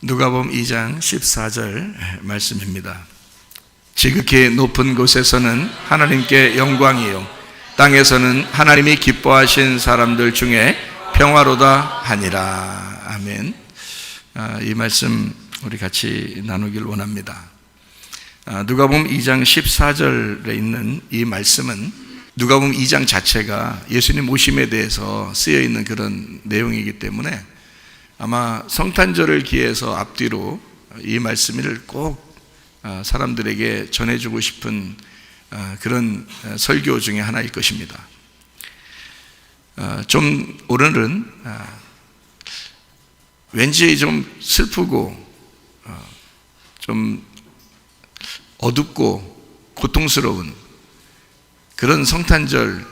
누가복음 2장 14절 말씀입니다. 지극히 높은 곳에서는 하나님께 영광이요 땅에서는 하나님이 기뻐하신 사람들 중에 평화로다 하니라. 아멘. 이 말씀 우리 같이 나누길 원합니다. 누가복음 2장 14절에 있는 이 말씀은 누가복음 2장 자체가 예수님 오심에 대해서 쓰여 있는 그런 내용이기 때문에 아마 성탄절을 기해서 앞뒤로 이 말씀을 꼭 사람들에게 전해주고 싶은 그런 설교 중에 하나일 것입니다. 좀 오늘은 왠지 좀 슬프고 좀 어둡고 고통스러운 그런 성탄절,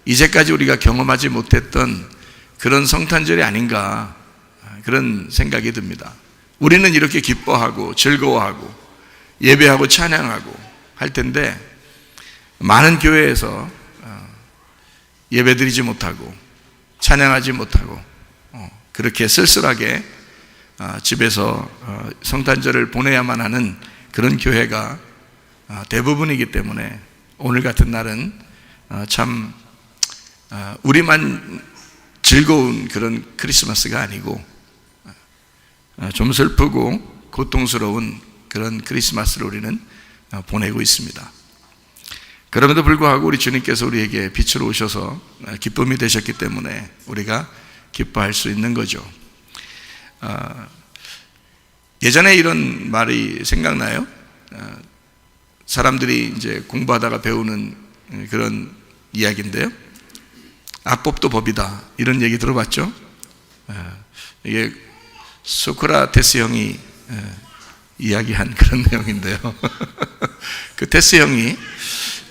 이제까지 우리가 경험하지 못했던 그런 성탄절이 아닌가, 그런 생각이 듭니다. 우리는 이렇게 기뻐하고 즐거워하고 예배하고 찬양하고 할 텐데 많은 교회에서 예배드리지 못하고 찬양하지 못하고 그렇게 쓸쓸하게 집에서 성탄절을 보내야만 하는 그런 교회가 대부분이기 때문에 오늘 같은 날은 참 우리만 즐거운 그런 크리스마스가 아니고 좀 슬프고 고통스러운 그런 크리스마스를 우리는 보내고 있습니다. 그럼에도 불구하고 우리 주님께서 우리에게 빛으로 오셔서 기쁨이 되셨기 때문에 우리가 기뻐할 수 있는 거죠. 예전에 이런 말이 생각나요? 사람들이 이제 공부하다가 배우는 그런 이야기인데요. 악법도 법이다, 이런 얘기 들어봤죠? 이게 소크라테스 형이 이야기한 그런 내용인데요. 그 테스 형이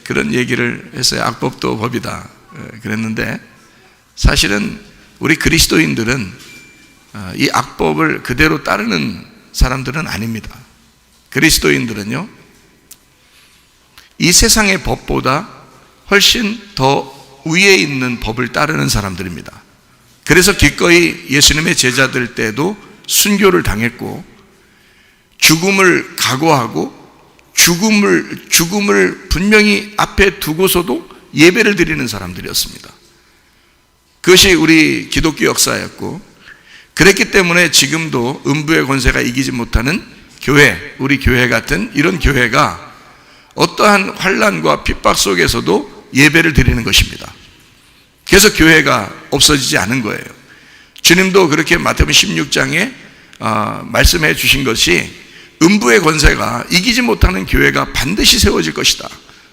그런 얘기를 했어요. 악법도 법이다 그랬는데, 사실은 우리 그리스도인들은 이 악법을 그대로 따르는 사람들은 아닙니다. 그리스도인들은요, 이 세상의 법보다 훨씬 더 위에 있는 법을 따르는 사람들입니다. 그래서 기꺼이 예수님의 제자들 때도 순교를 당했고 죽음을 각오하고 죽음을 분명히 앞에 두고서도 예배를 드리는 사람들이었습니다. 그것이 우리 기독교 역사였고, 그랬기 때문에 지금도 음부의 권세가 이기지 못하는 교회, 우리 교회 같은 이런 교회가 어떠한 환난과 핍박 속에서도 예배를 드리는 것입니다. 그래서 교회가 없어지지 않은 거예요. 주님도 그렇게 마태복음 16장에 말씀해 주신 것이 음부의 권세가 이기지 못하는 교회가 반드시 세워질 것이다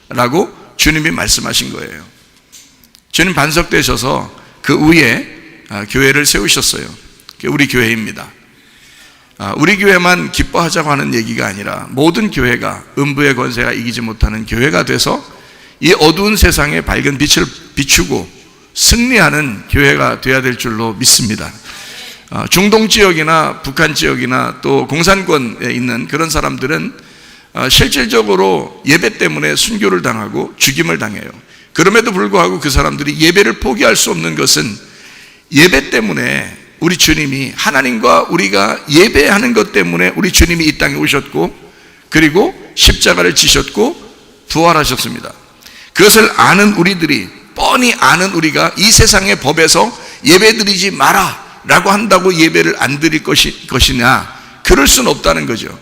라고 주님이 말씀하신 거예요. 주님 반석되셔서 그 위에 교회를 세우셨어요. 우리 교회입니다. 우리 교회만 기뻐하자고 하는 얘기가 아니라 모든 교회가 음부의 권세가 이기지 못하는 교회가 돼서 이 어두운 세상에 밝은 빛을 비추고 승리하는 교회가 되어야 될 줄로 믿습니다. 중동 지역이나 북한 지역이나 또 공산권에 있는 그런 사람들은 실질적으로 예배 때문에 순교를 당하고 죽임을 당해요. 그럼에도 불구하고 그 사람들이 예배를 포기할 수 없는 것은 예배 때문에 우리 주님이, 하나님과 우리가 예배하는 것 때문에 우리 주님이 이 땅에 오셨고 그리고 십자가를 지셨고 부활하셨습니다. 그것을 아는 우리들이, 뻔히 아는 우리가 이 세상의 법에서 예배드리지 마라 라고 한다고 예배를 안 드릴 것이냐, 그럴 수는 없다는 거죠.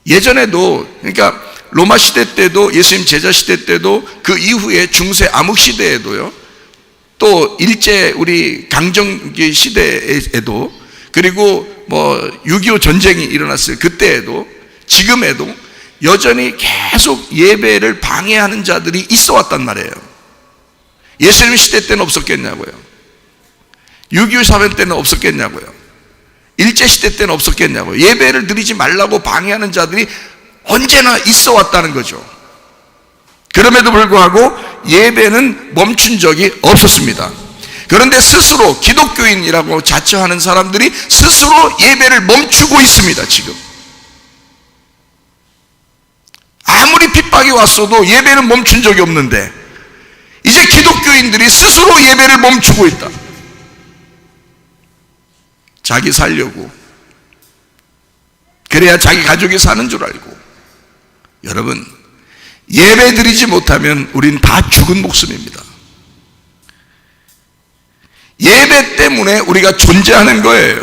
예전에도, 그러니까 로마 시대 때도, 예수님 제자 시대 때도, 그 이후에 중세 암흑 시대에도요, 또 일제 우리 강점기 시대에도, 그리고 6.25 전쟁이 일어났을 그때에도, 지금에도 여전히 계속 예배를 방해하는 자들이 있어 왔단 말이에요. 예수님 시대 때는 없었겠냐고요. 6.25 사변 때는 없었겠냐고요. 일제시대 때는 없었겠냐고요. 예배를 드리지 말라고 방해하는 자들이 언제나 있어 왔다는 거죠. 그럼에도 불구하고 예배는 멈춘 적이 없었습니다. 그런데 스스로 기독교인이라고 자처하는 사람들이 스스로 예배를 멈추고 있습니다. 지금 아무리 핍박이 왔어도 예배는 멈춘 적이 없는데 이제 기독교인들이 스스로 예배를 멈추고 있다. 자기 살려고, 그래야 자기 가족이 사는 줄 알고. 여러분, 예배 드리지 못하면 우린 다 죽은 목숨입니다. 예배 때문에 우리가 존재하는 거예요.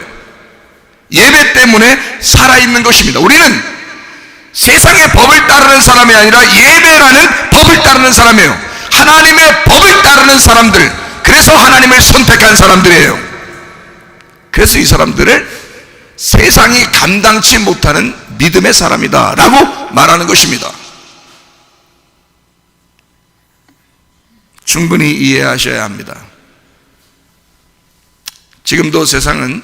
예배 때문에 살아있는 것입니다. 우리는 세상의 법을 따르는 사람이 아니라 예배라는 법을 따르는 사람이에요. 하나님의 법을 따르는 사람들, 그래서 하나님을 선택한 사람들이에요. 그래서 이 사람들을 세상이 감당치 못하는 믿음의 사람이다 라고 말하는 것입니다. 충분히 이해하셔야 합니다. 지금도 세상은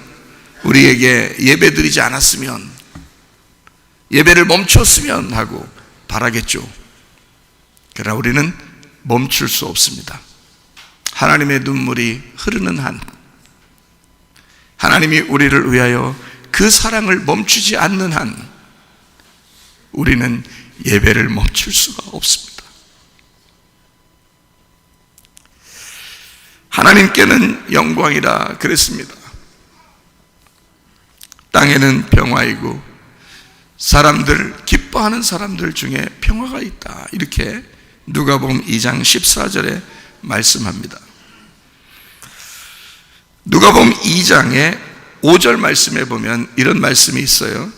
우리에게 예배 드리지 않았으면, 예배를 멈췄으면 하고 바라겠죠. 그러나 우리는 멈출 수 없습니다. 하나님의 눈물이 흐르는 한, 하나님이 우리를 위하여 그 사랑을 멈추지 않는 한, 우리는 예배를 멈출 수가 없습니다. 하나님께는 영광이라 그랬습니다. 땅에는 평화이고 사람들, 기뻐하는 사람들 중에 평화가 있다, 이렇게 누가복음 2장 14절에 말씀합니다. 누가복음 2장의 5절 말씀에 보면 이런 말씀이 있어요.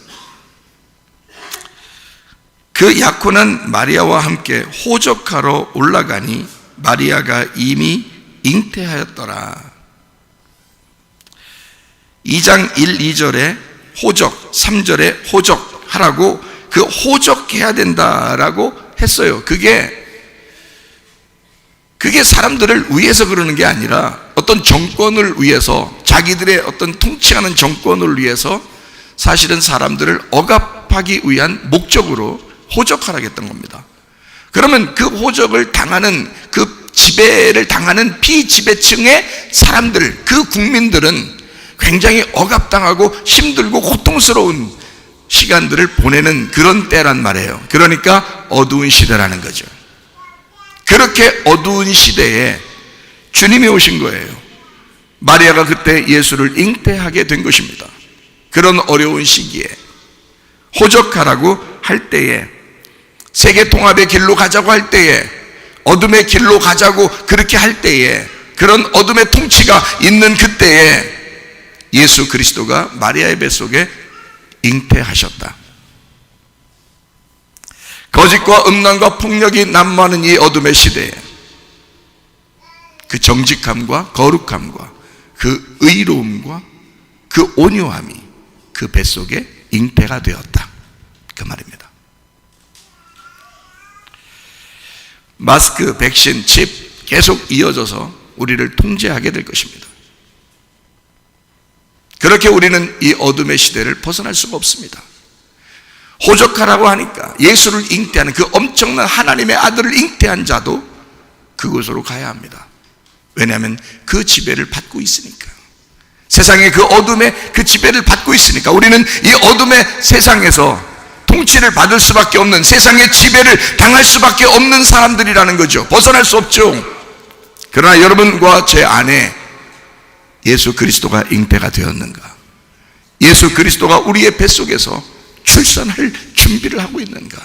그 약혼한 마리아와 함께 호적하러 올라가니 마리아가 이미 잉태하였더라. 2장 1, 2절에 호적, 3절에 호적하라고, 그 호적해야 된다라고 했어요. 그게 사람들을 위해서 그러는 게 아니라 어떤 정권을 위해서, 자기들의 어떤 통치하는 정권을 위해서 사실은 사람들을 억압하기 위한 목적으로 호적하라고 했던 겁니다. 그러면 그 호적을 당하는, 그 지배를 당하는 피지배층의 사람들, 그 국민들은 굉장히 억압당하고 힘들고 고통스러운 시간들을 보내는 그런 때란 말이에요. 그러니까 어두운 시대라는 거죠. 그렇게 어두운 시대에 주님이 오신 거예요. 마리아가 그때 예수를 잉태하게 된 것입니다. 그런 어려운 시기에 호적하라고 할 때에, 세계 통합의 길로 가자고 할 때에, 어둠의 길로 가자고 그렇게 할 때에, 그런 어둠의 통치가 있는 그때에 예수 그리스도가 마리아의 뱃속에 잉태하셨다. 거짓과 음란과 폭력이 난무하는 이 어둠의 시대에 그 정직함과 거룩함과 그 의로움과 그 온유함이 그 뱃속에 잉태가 되었다, 그 말입니다. 마스크, 백신, 칩 계속 이어져서 우리를 통제하게 될 것입니다. 그렇게 우리는 이 어둠의 시대를 벗어날 수가 없습니다. 호적하라고 하니까 예수를 잉태하는, 그 엄청난 하나님의 아들을 잉태한 자도 그곳으로 가야 합니다. 왜냐하면 그 지배를 받고 있으니까. 세상의 그 어둠의 그 지배를 받고 있으니까 우리는 이 어둠의 세상에서 통치를 받을 수밖에 없는, 세상의 지배를 당할 수밖에 없는 사람들이라는 거죠. 벗어날 수 없죠. 그러나 여러분과 제 안에 예수 그리스도가 잉태가 되었는가? 예수 그리스도가 우리의 뱃속에서 출산할 준비를 하고 있는가?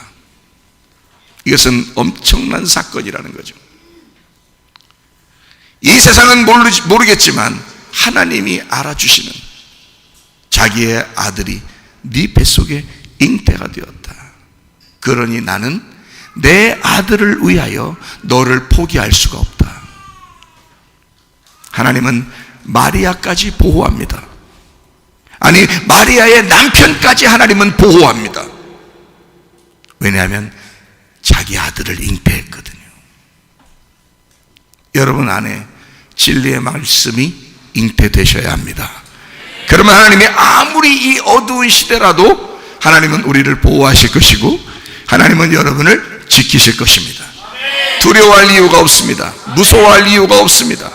이것은 엄청난 사건이라는 거죠. 이 세상은 모르겠지만 하나님이 알아주시는 자기의 아들이 네 뱃속에 잉태가 되었다. 그러니 나는 내 아들을 위하여 너를 포기할 수가 없다. 하나님은 마리아까지 보호합니다. 아니, 마리아의 남편까지 하나님은 보호합니다. 왜냐하면 자기 아들을 잉태했거든요. 여러분 안에 진리의 말씀이 잉태되셔야 합니다. 그러면 하나님이 아무리 이 어두운 시대라도 하나님은 우리를 보호하실 것이고, 하나님은 여러분을 지키실 것입니다. 두려워할 이유가 없습니다. 무서워할 이유가 없습니다.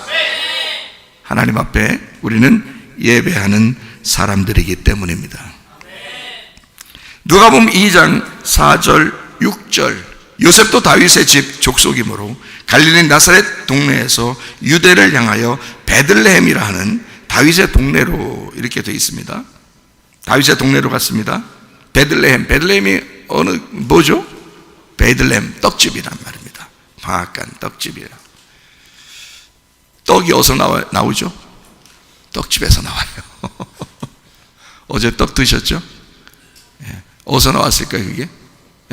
하나님 앞에 우리는 예배하는 사람들이기 때문입니다. 누가복음 2장 4절 6절, 요셉도 다윗의 집 족속이므로 갈릴리 나사렛 동네에서 유대를 향하여 베들레헴이라 하는 다윗의 동네로, 이렇게 되어 있습니다. 다윗의 동네로 갔습니다. 베들레헴. 베들레헴이 뭐죠? 베들레헴 떡집이란 말입니다. 방앗간 떡집이라. 떡이 어디서 나오죠? 떡집에서 나와요. 어제 떡 드셨죠? 어디서 나왔을까요, 그게?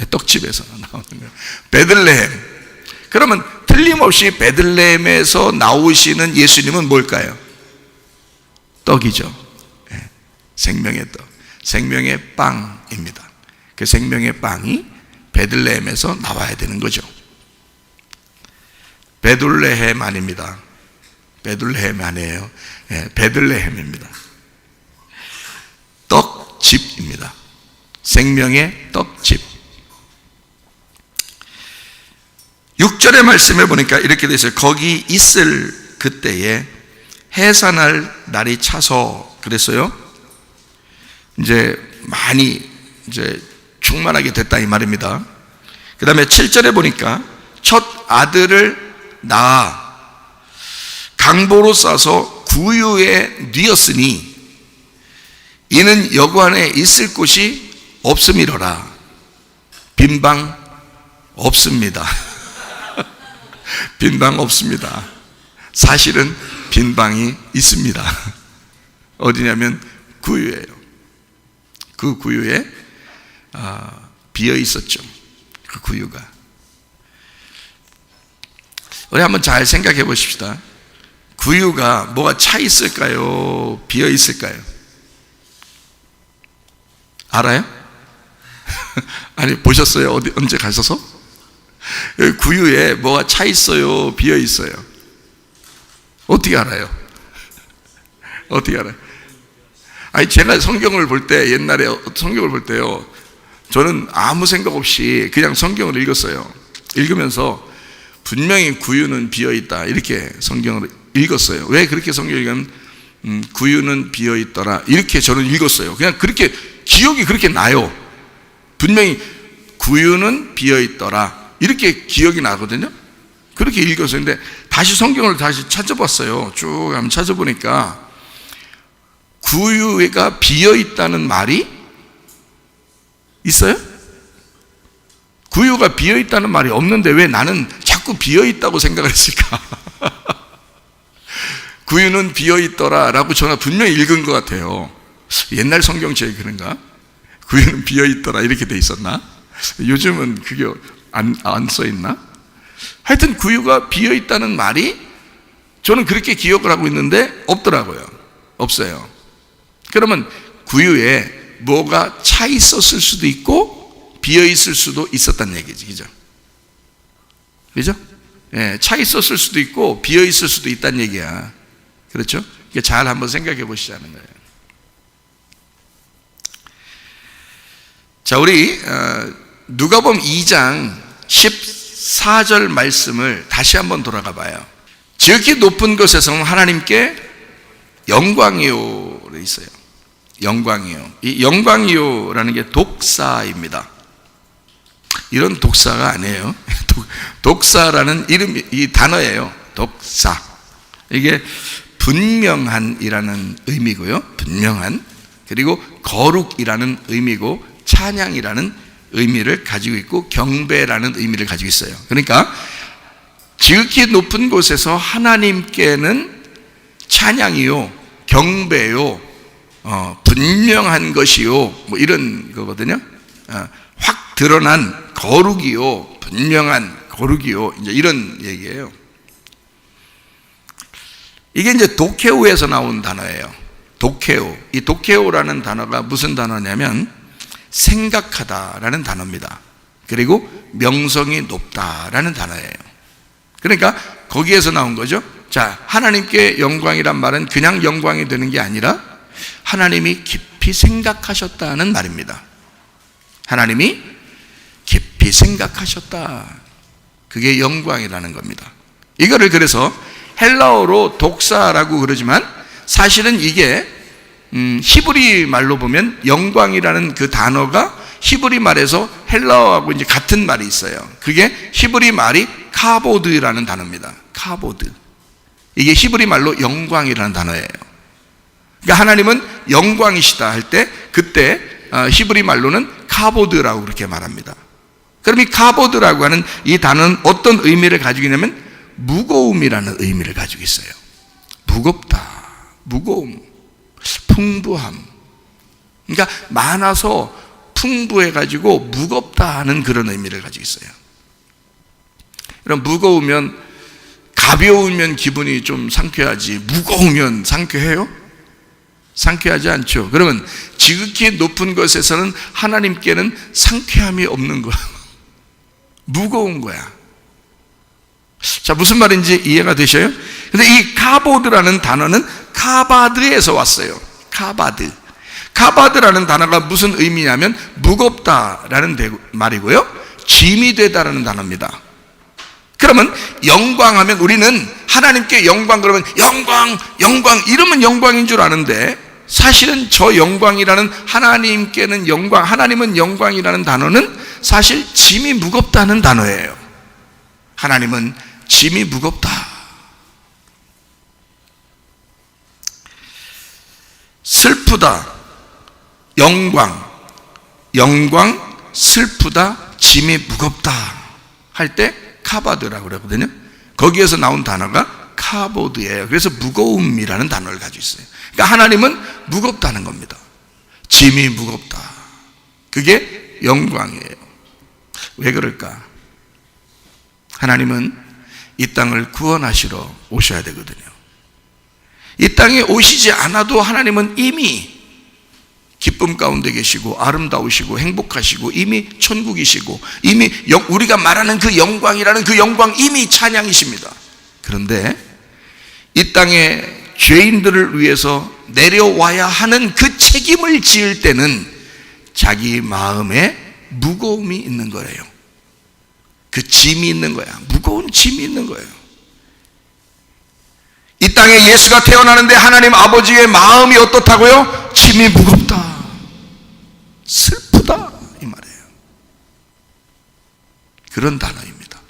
떡집에서 나오는 거예요. 베들레헴. 그러면 틀림없이 베들레헴에서 나오시는 예수님은 뭘까요? 떡이죠. 생명의 떡, 생명의 빵입니다. 그 생명의 빵이 베들레헴에서 나와야 되는 거죠. 베들레헴 아닙니다. 베들레헴 아니에요. 베들레헴입니다. 떡집입니다. 생명의 떡집. 6절의 말씀에 보니까 이렇게 되어 있어요. 거기 있을 그때에 해산할 날이 차서 그랬어요. 이제 많이 이제 충만하게 됐다 이 말입니다. 그 다음에 7절에 보니까 첫 아들을 낳아 강보로 싸서 구유에 뉘었으니 이는 여관에 있을 곳이 없음이로라. 빈방 없습니다. 빈방 없습니다. 사실은 빈방이 있습니다. 어디냐면 구유예요. 그 구유에 비어 있었죠. 그 구유가. 우리 한번 잘 생각해 보십시다. 구유가 뭐가 차 있을까요? 비어 있을까요? 알아요? 아니 보셨어요? 언제 가셔서? 여기 구유에 뭐가 차 있어요? 비어 있어요? 어떻게 알아요? 어떻게 알아요? 아니 제가 성경을 볼 때, 옛날에 성경을 볼 때요, 저는 아무 생각 없이 그냥 성경을 읽었어요. 읽으면서 분명히 구유는 비어있다 이렇게 성경을 읽었어요. 왜 그렇게 성경을 읽으면 구유는 비어있더라 이렇게 저는 읽었어요. 그냥 그렇게 기억이 그렇게 나요. 분명히 구유는 비어있더라 이렇게 기억이 나거든요. 그렇게 읽었어요. 근데 다시 성경을 다시 찾아봤어요. 쭉 한번 찾아보니까 구유가 비어있다는 말이 있어요? 구유가 비어있다는 말이 없는데 왜 나는 자꾸 비어있다고 생각을 했을까? 구유는 비어있더라 라고 저는 분명히 읽은 것 같아요. 옛날 성경책이 그런가? 구유는 비어있더라 이렇게 돼 있었나? 요즘은 그게 안 써있나? 하여튼 구유가 비어있다는 말이 저는 그렇게 기억을 하고 있는데 없더라고요. 없어요. 그러면 구유에 뭐가 차 있었을 수도 있고 비어 있을 수도 있었다는 얘기지, 그죠? 그죠? 예, 차 있었을 수도 있고 비어 있을 수도 있다는 얘기야. 그렇죠? 잘 한번 생각해 보시자는 거예요. 자, 우리 누가복음 2장 14절 말씀을 다시 한번 돌아가 봐요. 지극히 높은 곳에서는 하나님께 영광이요 있어요. 영광이요. 이 영광이요라는 게 독사입니다. 이런 독사가 아니에요. 독사라는 이름, 이 단어예요. 독사. 이게 분명한이라는 의미고요. 분명한. 그리고 거룩이라는 의미고 찬양이라는 의미를 가지고 있고 경배라는 의미를 가지고 있어요. 그러니까 지극히 높은 곳에서 하나님께는 찬양이요, 경배요, 분명한 것이요, 뭐 이런 거거든요. 확 드러난 거룩이요, 분명한 거룩이요, 이제 이런 얘기예요. 이게 이제 도케오에서 나온 단어예요. 도케오. 이 도케오라는 단어가 무슨 단어냐면 생각하다라는 단어입니다. 그리고 명성이 높다라는 단어예요. 그러니까 거기에서 나온 거죠. 자, 하나님께 영광이란 말은 그냥 영광이 되는 게 아니라 하나님이 깊이 생각하셨다는 말입니다. 하나님이 깊이 생각하셨다. 그게 영광이라는 겁니다. 이거를 그래서 헬라어로 독사라고 그러지만 사실은 이게 히브리 말로 보면 영광이라는 그 단어가 히브리 말에서 헬라어하고 이제 같은 말이 있어요. 그게 히브리 말이 카보드라는 단어입니다. 카보드. 이게 히브리 말로 영광이라는 단어예요. 그러니까 하나님은 영광이시다 할 때 그때 히브리 말로는 카보드라고 그렇게 말합니다. 그럼 이 카보드라고 하는 이 단어는 어떤 의미를 가지고 있냐면 무거움이라는 의미를 가지고 있어요. 무겁다, 무거움, 풍부함. 그러니까 많아서 풍부해가지고 무겁다 하는 그런 의미를 가지고 있어요. 그럼 무거우면, 가벼우면 기분이 좀 상쾌하지 무거우면 상쾌해요? 상쾌하지 않죠. 그러면 지극히 높은 것에서는 하나님께는 상쾌함이 없는 거야. 무거운 거야. 자, 무슨 말인지 이해가 되셔요? 근데 이 카보드라는 단어는 카바드에서 왔어요. 카바드. 카바드라는 단어가 무슨 의미냐면 무겁다라는 말이고요, 짐이 되다라는 단어입니다. 그러면 영광하면 우리는 하나님께 영광 그러면 영광, 영광 이러면 영광인 줄 아는데, 사실은 저 영광이라는 하나님께는 영광, 하나님은 영광이라는 단어는 사실 짐이 무겁다는 단어예요. 하나님은 짐이 무겁다. 슬프다, 영광, 영광, 슬프다, 짐이 무겁다 할 때 카바드라고 그러거든요. 거기에서 나온 단어가 카보드예요. 그래서 무거움이라는 단어를 가지고 있어요. 그러니까 하나님은 무겁다는 겁니다. 짐이 무겁다. 그게 영광이에요. 왜 그럴까? 하나님은 이 땅을 구원하시러 오셔야 되거든요. 이 땅에 오시지 않아도 하나님은 이미 기쁨 가운데 계시고 아름다우시고 행복하시고 이미 천국이시고 이미 우리가 말하는 그 영광이라는 그 영광 이미 찬양이십니다. 그런데 이 땅에 죄인들을 위해서 내려와야 하는 그 책임을 지을 때는 자기 마음에 무거움이 있는 거예요. 그 짐이 있는 거야. 무거운 짐이 있는 거예요. 이 땅에 예수가 태어나는데 하나님 아버지의 마음이 어떻다고요? 짐이 무겁다, 슬프다 이 말이에요. 그런 단어입니다.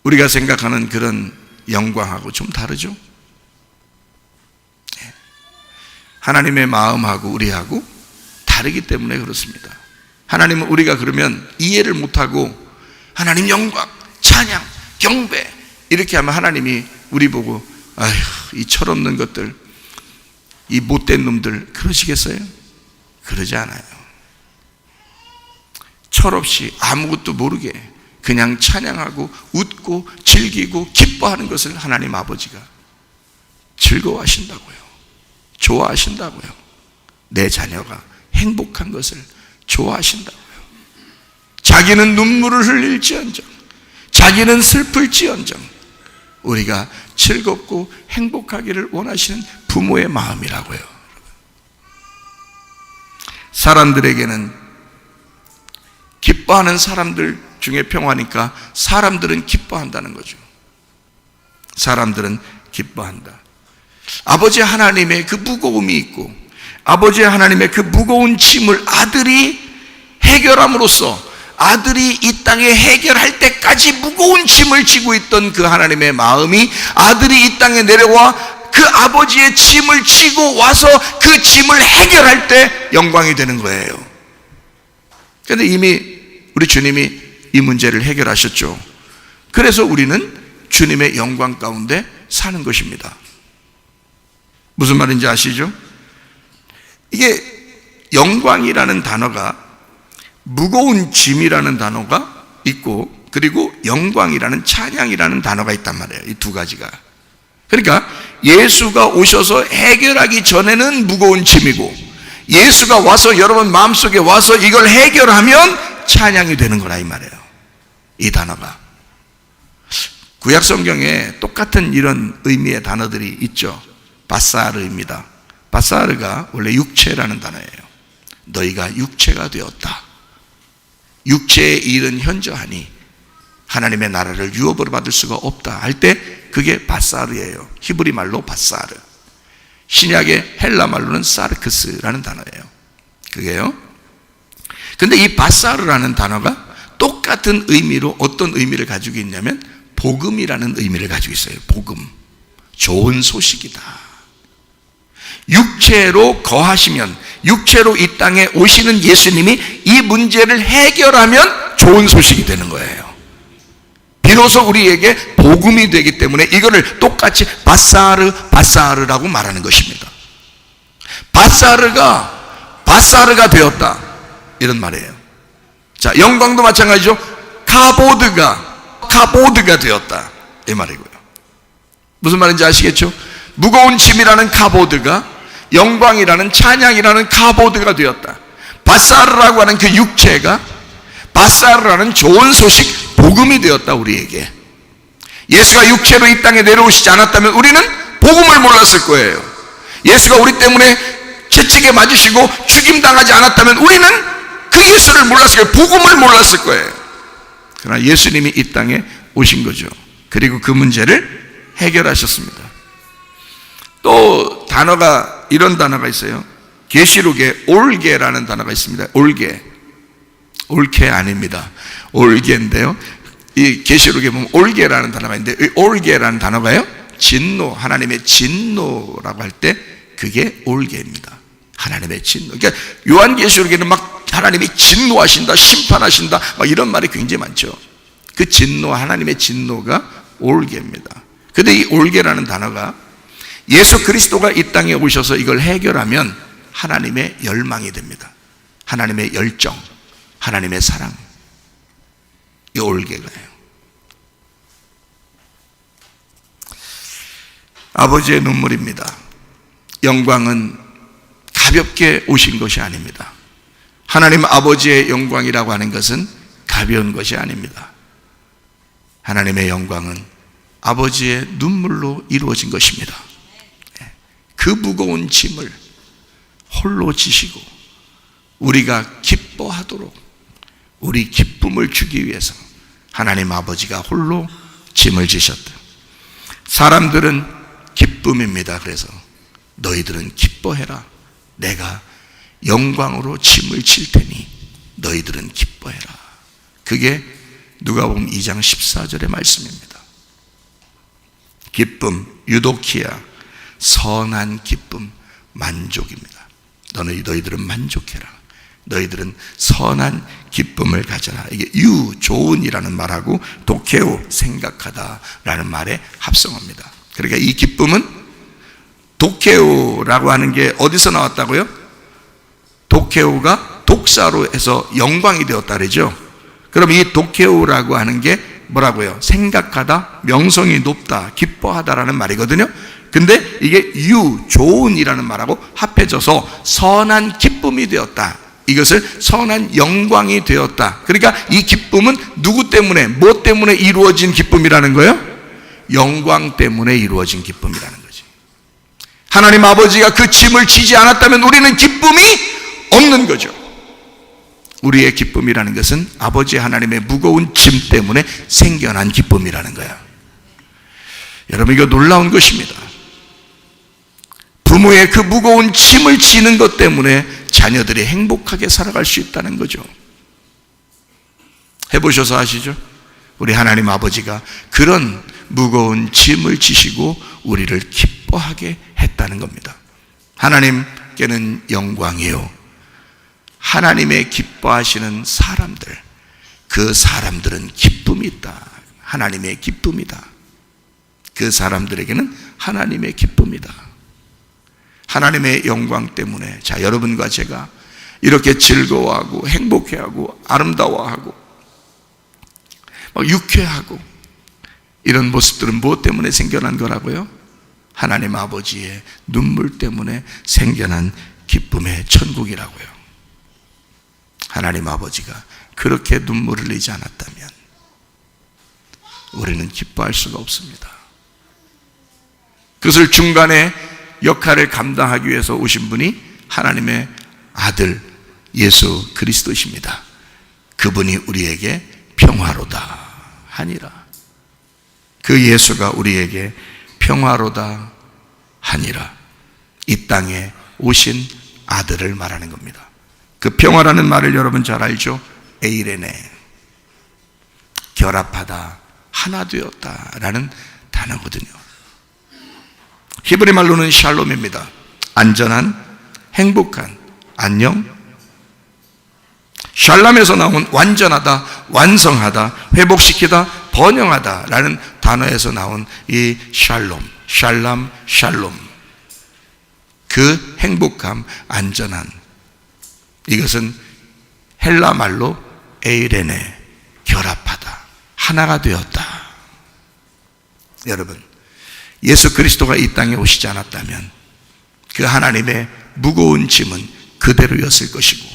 우리가 생각하는 그런 영광하고 좀 다르죠? 하나님의 마음하고 우리하고 다르기 때문에 그렇습니다. 하나님은 우리가 그러면 이해를 못하고 하나님 영광, 찬양, 경배 이렇게 하면 하나님이 우리 보고 아휴 이 철없는 것들, 이 못된 놈들 그러시겠어요? 그러지 않아요. 철없이 아무것도 모르게 그냥 찬양하고 웃고 즐기고 기뻐하는 것을 하나님 아버지가 즐거워하신다고요. 좋아하신다고요. 내 자녀가 행복한 것을 좋아하신다고요. 자기는 눈물을 흘릴지언정, 자기는 슬플지언정 우리가 즐겁고 행복하기를 원하시는 부모의 마음이라고요. 사람들에게는 기뻐하는 사람들 중에 평화니까 사람들은 기뻐한다는 거죠. 사람들은 기뻐한다. 아버지 하나님의 그 무거움이 있고 아버지 하나님의 그 무거운 짐을 아들이 해결함으로써 아들이 이 땅에 해결할 때까지 무거운 짐을 지고 있던 그 하나님의 마음이 아들이 이 땅에 내려와 그 아버지의 짐을 지고 와서 그 짐을 해결할 때 영광이 되는 거예요. 그런데 이미 우리 주님이 이 문제를 해결하셨죠. 그래서 우리는 주님의 영광 가운데 사는 것입니다. 무슨 말인지 아시죠? 이게 영광이라는 단어가 무거운 짐이라는 단어가 있고 그리고 영광이라는 찬양이라는 단어가 있단 말이에요. 이 두 가지가. 그러니까 예수가 오셔서 해결하기 전에는 무거운 짐이고 예수가 와서 여러분 마음속에 와서 이걸 해결하면 찬양이 되는 거라 이 말이에요. 이 단어가. 구약 성경에 똑같은 이런 의미의 단어들이 있죠. 바사르입니다. 바사르가 원래 육체라는 단어예요. 너희가 육체가 되었다. 육체에 이른 현저하니 하나님의 나라를 유업으로 받을 수가 없다 할 때 그게 바사르예요. 히브리 말로 바사르. 신약의 헬라 말로는 사르크스라는 단어예요. 그게요. 근데 이 바사르라는 단어가 똑같은 의미로 어떤 의미를 가지고 있냐면 복음이라는 의미를 가지고 있어요. 복음. 좋은 소식이다. 육체로 거하시면 육체로 이 땅에 오시는 예수님이 이 문제를 해결하면 좋은 소식이 되는 거예요. 비로소 우리에게 복음이 되기 때문에 이거를 똑같이 바사르라고 말하는 것입니다. 바사르가 되었다, 이런 말이에요. 자, 영광도 마찬가지죠. 카보드가 되었다, 이 말이고요. 무슨 말인지 아시겠죠? 무거운 짐이라는 카보드가 영광이라는, 찬양이라는 카보드가 되었다. 바사르라고 하는 그 육체가 바사르라는 좋은 소식, 복음이 되었다, 우리에게. 예수가 육체로 이 땅에 내려오시지 않았다면 우리는 복음을 몰랐을 거예요. 예수가 우리 때문에 채찍에 맞으시고 죽임당하지 않았다면 우리는 그 예수를 몰랐을 거예요. 복음을 몰랐을 거예요. 그러나 예수님이 이 땅에 오신 거죠. 그리고 그 문제를 해결하셨습니다. 또 이런 단어가 있어요. 계시록에 올게라는 단어가 있습니다. 올게 아닙니다. 올게인데요, 이 계시록에 보면 올게라는 단어가 있는데, 이 올게라는 단어가요, 진노, 하나님의 진노라고 할 때 그게 올게입니다. 하나님의 진노. 그러니까 요한계시록에는 막 하나님이 진노하신다, 심판하신다, 막 이런 말이 굉장히 많죠. 그 진노, 하나님의 진노가 올게입니다. 근데 이 올게라는 단어가 예수 그리스도가 이 땅에 오셔서 이걸 해결하면 하나님의 열망이 됩니다. 하나님의 열정, 하나님의 사랑, 이 올게가요. 아버지의 눈물입니다. 영광은 가볍게 오신 것이 아닙니다. 하나님 아버지의 영광이라고 하는 것은 가벼운 것이 아닙니다. 하나님의 영광은 아버지의 눈물로 이루어진 것입니다. 그 무거운 짐을 홀로 지시고 우리가 기뻐하도록, 우리 기쁨을 주기 위해서 하나님 아버지가 홀로 짐을 지셨다. 사람들은 기쁨입니다. 그래서 너희들은 기뻐해라. 내가 영광으로 짐을 질 테니 너희들은 기뻐해라. 그게 누가복음 2장 14절의 말씀입니다. 기쁨, 유도키야, 선한 기쁨, 만족입니다. 너희들은 만족해라. 너희들은 선한 기쁨을 가져라. 이게 좋은이라는 말하고 도케오, 생각하다라는 말에 합성합니다. 그러니까 이 기쁨은 도케오라고 하는 게 어디서 나왔다고요? 도케오가 독사로 해서 영광이 되었다 그러죠. 그럼 이 도케오라고 하는 게 뭐라고요? 생각하다, 명성이 높다, 기뻐하다라는 말이거든요. 근데 이게 좋은이라는 말하고 합해져서 선한 기쁨이 되었다. 이것을 선한 영광이 되었다. 그러니까 이 기쁨은 누구 때문에, 뭐 때문에 이루어진 기쁨이라는 거예요? 영광 때문에 이루어진 기쁨이라는 거지. 하나님 아버지가 그 짐을 지지 않았다면 우리는 기쁨이 없는 거죠. 우리의 기쁨이라는 것은 아버지 하나님의 무거운 짐 때문에 생겨난 기쁨이라는 거야. 여러분, 이거 놀라운 것입니다. 부모의 그 무거운 짐을 지는 것 때문에 자녀들이 행복하게 살아갈 수 있다는 거죠. 해보셔서 아시죠? 우리 하나님 아버지가 그런 무거운 짐을 지시고 우리를 기뻐하게 했다는 겁니다. 하나님께는 영광이요, 하나님의 기뻐하시는 사람들, 그 사람들은 기쁨이 있다. 하나님의 기쁨이다. 그 사람들에게는 하나님의 기쁨이다. 하나님의 영광 때문에 여러분과 제가 이렇게 즐거워하고 행복해하고 아름다워하고 막 유쾌하고 이런 모습들은 무엇 때문에 생겨난 거라고요? 하나님 아버지의 눈물 때문에 생겨난 기쁨의 천국이라고요. 하나님 아버지가 그렇게 눈물을 흘리지 않았다면 우리는 기뻐할 수가 없습니다. 그것을 중간에 역할을 감당하기 위해서 오신 분이 하나님의 아들 예수 그리스도십니다. 그분이 우리에게 평화로다 하니라. 그 예수가 우리에게 평화로다 하니라. 이 땅에 오신 아들을 말하는 겁니다. 그 평화라는 말을 여러분 잘 알죠? 에이레네, 결합하다, 하나 되었다라는 단어거든요. 히브리 말로는 샬롬입니다. 안전한, 행복한, 안녕. 샬람에서 나온 완전하다, 완성하다, 회복시키다, 번영하다 라는 단어에서 나온 이 샬롬, 샬람, 샬롬, 그 행복함, 안전한, 이것은 헬라 말로 에이레네, 결합하다, 하나가 되었다. 여러분, 예수 그리스도가 이 땅에 오시지 않았다면 그 하나님의 무거운 짐은 그대로였을 것이고,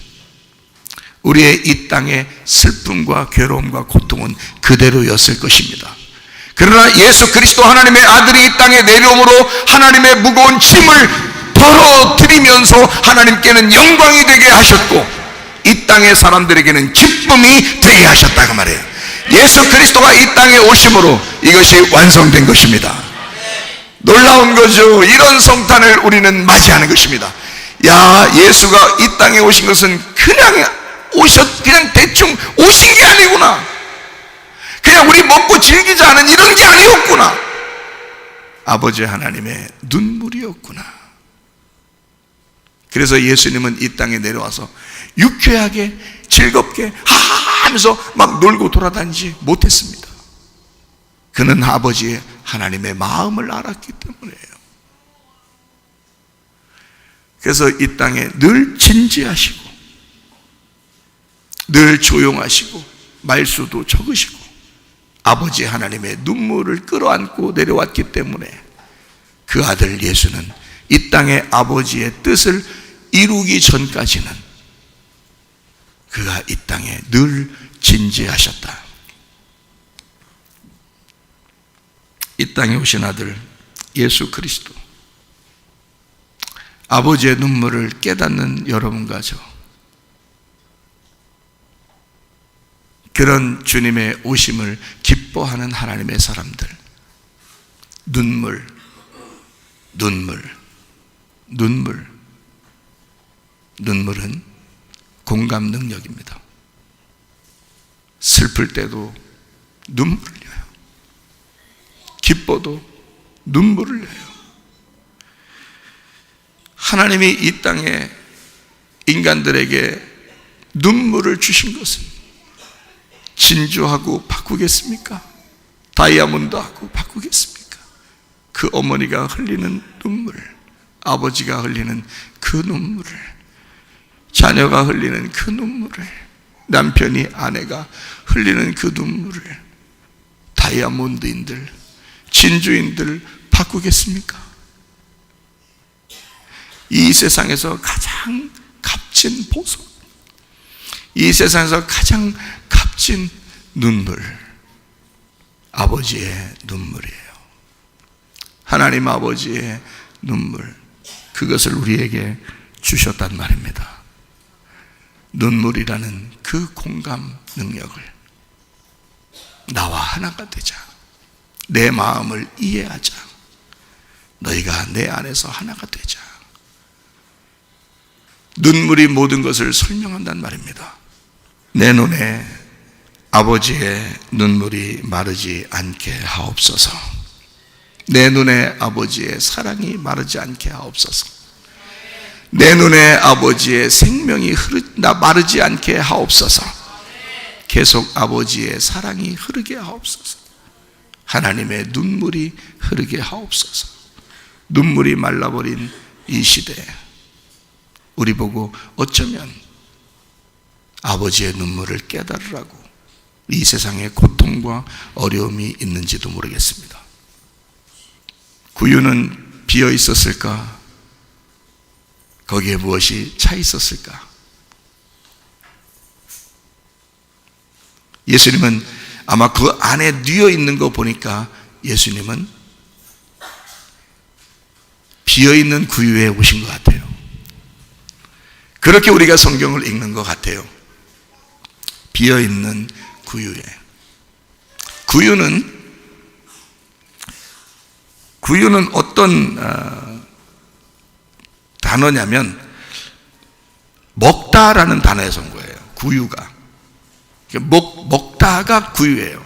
우리의 이 땅의 슬픔과 괴로움과 고통은 그대로였을 것입니다. 그러나 예수 그리스도 하나님의 아들이 이 땅에 내려옴으로 하나님의 무거운 짐을 덜어드리면서 하나님께는 영광이 되게 하셨고, 이 땅의 사람들에게는 기쁨이 되게 하셨다 그 말이에요. 예수 그리스도가 이 땅에 오심으로 이것이 완성된 것입니다. 놀라운 거죠. 이런 성탄을 우리는 맞이하는 것입니다. 야, 예수가 이 땅에 오신 것은 그냥 대충 오신 게 아니구나. 그냥 우리 먹고 즐기자 하는 이런 게 아니었구나. 아버지 하나님의 눈물이었구나. 그래서 예수님은 이 땅에 내려와서 유쾌하게 즐겁게 하면서 막 놀고 돌아다니지 못했습니다. 그는 아버지의 하나님의 마음을 알았기 때문이에요. 그래서 이 땅에 늘 진지하시고 늘 조용하시고 말수도 적으시고 아버지 하나님의 눈물을 끌어안고 내려왔기 때문에 그 아들 예수는 이 땅에 아버지의 뜻을 이루기 전까지는 그가 이 땅에 늘 진지하셨다. 이 땅에 오신 아들 예수 그리스도, 아버지의 눈물을 깨닫는 여러분과 저, 그런 주님의 오심을 기뻐하는 하나님의 사람들, 눈물은 공감 능력입니다. 슬플 때도 눈물을 흘려요. 기뻐도 눈물을 흘려요. 하나님이 이 땅에 인간들에게 눈물을 주신 것은 진주하고 바꾸겠습니까? 다이아몬드하고 바꾸겠습니까? 그 어머니가 흘리는 눈물, 아버지가 흘리는 그 눈물을, 자녀가 흘리는 그 눈물을, 남편이 아내가 흘리는 그 눈물을 다이아몬드인들, 진주인들 바꾸겠습니까? 이 세상에서 가장 값진 보석, 이 세상에서 가장 값진 눈물, 아버지의 눈물이에요. 하나님 아버지의 눈물, 그것을 우리에게 주셨단 말입니다. 눈물이라는 그 공감 능력을, 나와 하나가 되자, 내 마음을 이해하자, 너희가 내 안에서 하나가 되자. 눈물이 모든 것을 설명한단 말입니다. 내 눈에 아버지의 눈물이 마르지 않게 하옵소서. 내 눈에 아버지의 사랑이 마르지 않게 하옵소서. 내 눈에 아버지의 생명이 마르지 않게 하옵소서. 계속 아버지의 사랑이 흐르게 하옵소서. 하나님의 눈물이 흐르게 하옵소서. 눈물이 말라버린 이 시대에 우리 보고 어쩌면 아버지의 눈물을 깨달으라고 이 세상에 고통과 어려움이 있는지도 모르겠습니다. 구유는 비어 있었을까? 거기에 무엇이 차 있었을까? 예수님은 아마 그 안에 뉘어 있는 거 보니까 예수님은 비어 있는 구유에 오신 것 같아요. 그렇게 우리가 성경을 읽는 것 같아요. 비어 있는 구유에. 구유는 어떤 단어냐면 먹다라는 단어에서 온 거예요. 구유가 먹다가 구유예요.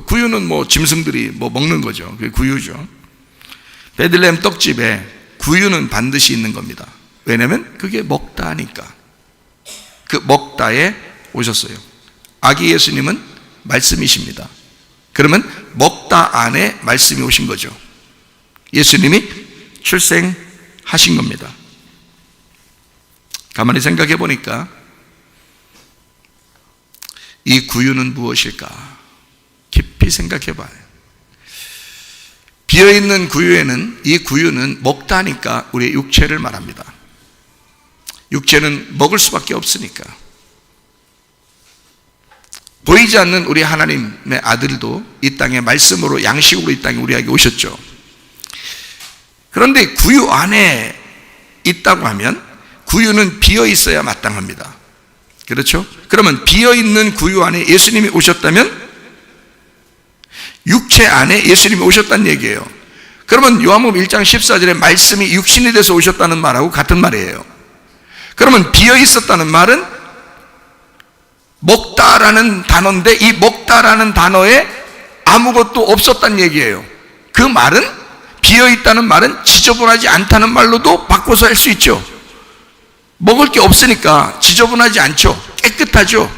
구유는 뭐 짐승들이 뭐 먹는 거죠. 그게 구유죠. 베들레헴 떡집에 구유는 반드시 있는 겁니다. 왜냐하면 그게 먹다 하니까. 그 먹다에 오셨어요. 아기 예수님은 말씀이십니다. 그러면 먹다 안에 말씀이 오신 거죠. 예수님이 출생하신 겁니다. 가만히 생각해 보니까 이 구유는 무엇일까? 깊이 생각해 봐요. 비어있는 구유에는, 이 구유는 먹다니까 우리의 육체를 말합니다. 육체는 먹을 수밖에 없으니까. 보이지 않는 우리 하나님의 아들도 이 땅에 말씀으로, 양식으로 이 땅에 우리에게 오셨죠. 그런데 구유 안에 있다고 하면 구유는 비어 있어야 마땅합니다. 그렇죠? 그러면 비어 있는 구유 안에 예수님이 오셨다면 육체 안에 예수님이 오셨다는 얘기예요. 그러면 요한복음 1장 14절에 말씀이 육신이 돼서 오셨다는 말하고 같은 말이에요. 그러면 비어 있었다는 말은 먹다라는 단어인데, 이 먹다라는 단어에 아무것도 없었다는 얘기예요. 그 말은, 비어 있다는 말은 지저분하지 않다는 말로도 바꿔서 할 수 있죠. 먹을 게 없으니까 지저분하지 않죠. 깨끗하죠.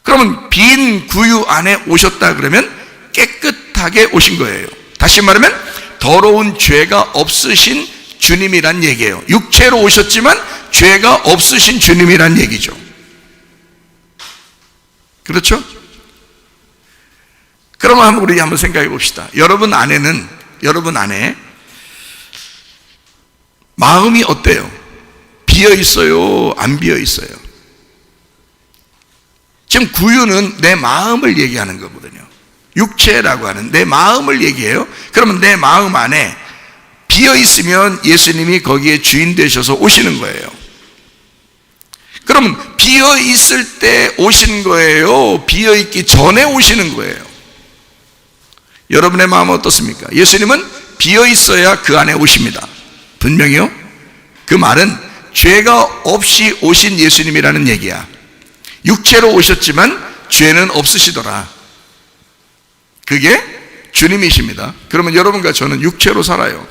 그러면 빈 구유 안에 오셨다 그러면 깨끗하게 오신 거예요. 다시 말하면 더러운 죄가 없으신 주님이란 얘기예요. 육체로 오셨지만 죄가 없으신 주님이란 얘기죠. 그렇죠? 그러면 우리 한번 생각해 봅시다. 여러분 안에 마음이 어때요? 비어 있어요? 안 비어 있어요? 지금 구유는 내 마음을 얘기하는 거거든요. 육체라고 하는 내 마음을 얘기해요. 그러면 내 마음 안에 비어 있으면 예수님이 거기에 주인 되셔서 오시는 거예요. 그러면 비어 있을 때 오신 거예요? 비어 있기 전에 오시는 거예요? 여러분의 마음은 어떻습니까? 예수님은 비어 있어야 그 안에 오십니다. 분명히요. 그 말은 죄가 없이 오신 예수님이라는 얘기야. 육체로 오셨지만 죄는 없으시더라. 그게 주님이십니다. 그러면 여러분과 저는 육체로 살아요.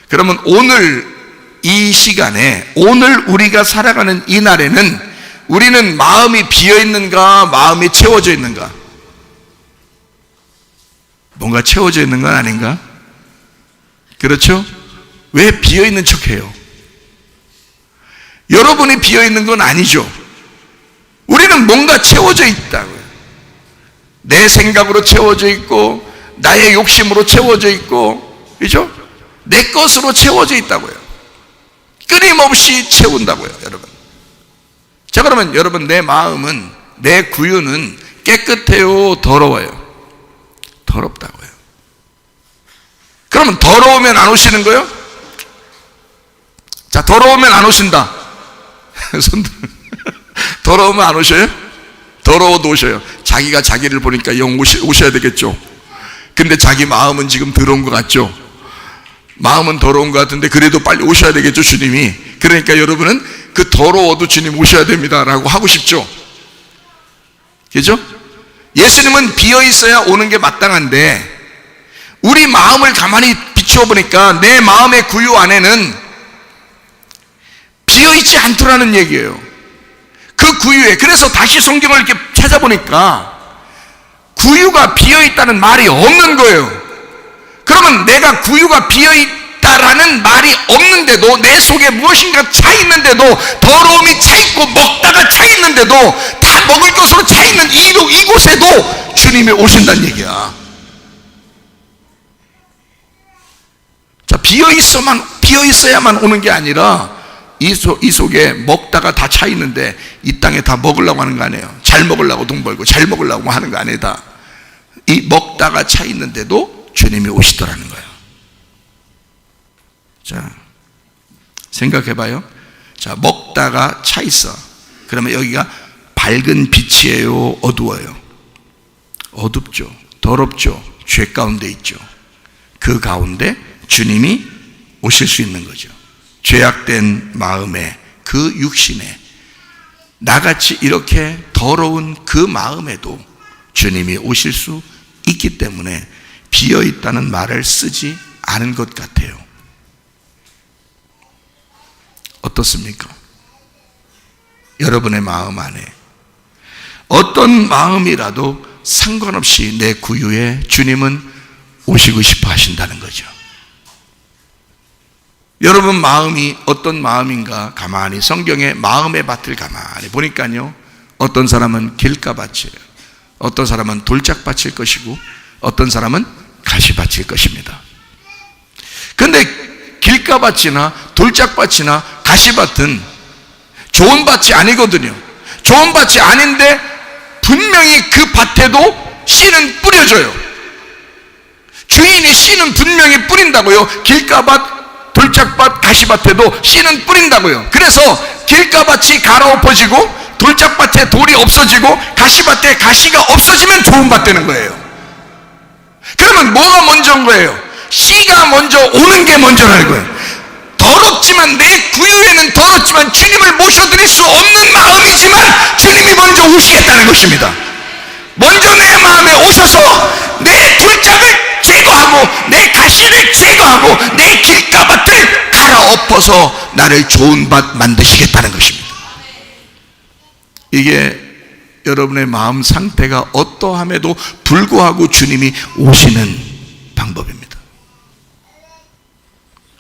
그러면 오늘 이 시간에, 오늘 우리가 살아가는 이 날에는 우리는 마음이 비어 있는가, 마음이 채워져 있는가? 뭔가 채워져 있는 건 아닌가? 그렇죠? 왜 비어 있는 척해요? 여러분이 비어 있는 건 아니죠. 우리는 뭔가 채워져 있다고요. 내 생각으로 채워져 있고, 나의 욕심으로 채워져 있고, 그죠? 내 것으로 채워져 있다고요. 끊임없이 채운다고요, 여러분. 자, 그러면 여러분, 내 마음은, 내 구유는 깨끗해요, 더러워요? 더럽다고요. 그러면 더러우면 안 오시는 거예요? 자, 더러우면 안 오신다. 손들. 더러우면 안 오셔요? 더러워도 오셔요. 자기가 자기를 보니까 영 오셔야 되겠죠. 근데 자기 마음은 지금 더러운 것 같죠? 마음은 더러운 것 같은데 그래도 빨리 오셔야 되겠죠, 주님이. 그러니까 여러분은 그 더러워도 주님 오셔야 됩니다 라고 하고 싶죠. 그죠? 예수님은 비어 있어야 오는 게 마땅한데, 우리 마음을 가만히 비추어 보니까 내 마음의 구유 안에는 비어 있지 않더라는 얘기예요. 그 구유에, 그래서 다시 성경을 이렇게 찾아보니까 구유가 비어 있다는 말이 없는 거예요. 그러면 내가 구유가 비어 있다라는 말이 없는데도, 내 속에 무엇인가 차 있는데도, 더러움이 차 있고 먹다가 차 있는데도, 다 먹을 것으로 차 있는 이곳에도 주님이 오신다는 얘기야. 자, 비어 있어야만 오는 게 아니라 이 속에 먹다가 다 차 있는데 이 땅에 다 먹으려고 하는 거 아니에요. 잘 먹으려고 돈 벌고 잘 먹으려고 하는 거 아니에요. 다 이 먹다가 차 있는데도 주님이 오시더라는 거예요. 자, 생각해 봐요. 자, 먹다가 차 있어. 그러면 여기가 밝은 빛이에요, 어두워요? 어둡죠. 더럽죠. 죄 가운데 있죠. 그 가운데 주님이 오실 수 있는 거죠. 죄악된 마음에, 그 육신에, 나같이 이렇게 더러운 그 마음에도 주님이 오실 수 있기 때문에 비어있다는 말을 쓰지 않은 것 같아요. 어떻습니까? 여러분의 마음 안에 어떤 마음이라도 상관없이 내 구유에 주님은 오시고 싶어 하신다는 거죠. 여러분 마음이 어떤 마음인가 가만히 성경의 마음의 밭을 가만히 보니까요, 어떤 사람은 길가밭이에요. 어떤 사람은 돌짝밭일 것이고 어떤 사람은 가시밭일 것입니다. 그런데 길가밭이나 돌짝밭이나 가시밭은 좋은 밭이 아니거든요. 좋은 밭이 아닌데 분명히 그 밭에도 씨는 뿌려져요. 주인이 씨는 분명히 뿌린다고요. 길가밭, 돌짝밭, 가시밭에도 씨는 뿌린다고요. 그래서 길가밭이 갈아엎어지고 돌짝밭에 돌이 없어지고 가시밭에 가시가 없어지면 좋은 밭 되는 거예요. 그러면 뭐가 먼저인 거예요? 씨가 먼저 오는 게 먼저라는 거예요. 더럽지만 내 구유에는 더럽지만 주님을 모셔드릴 수 없는 마음이지만 주님이 먼저 오시겠다는 것입니다. 먼저 내 마음에 오셔서 내 돌짝을 제거하고 내 가시를 제거하고 내 길가밭을 갈아엎어서 나를 좋은 밭 만드시겠다는 것입니다. 이게 여러분의 마음 상태가 어떠함에도 불구하고 주님이 오시는 방법입니다.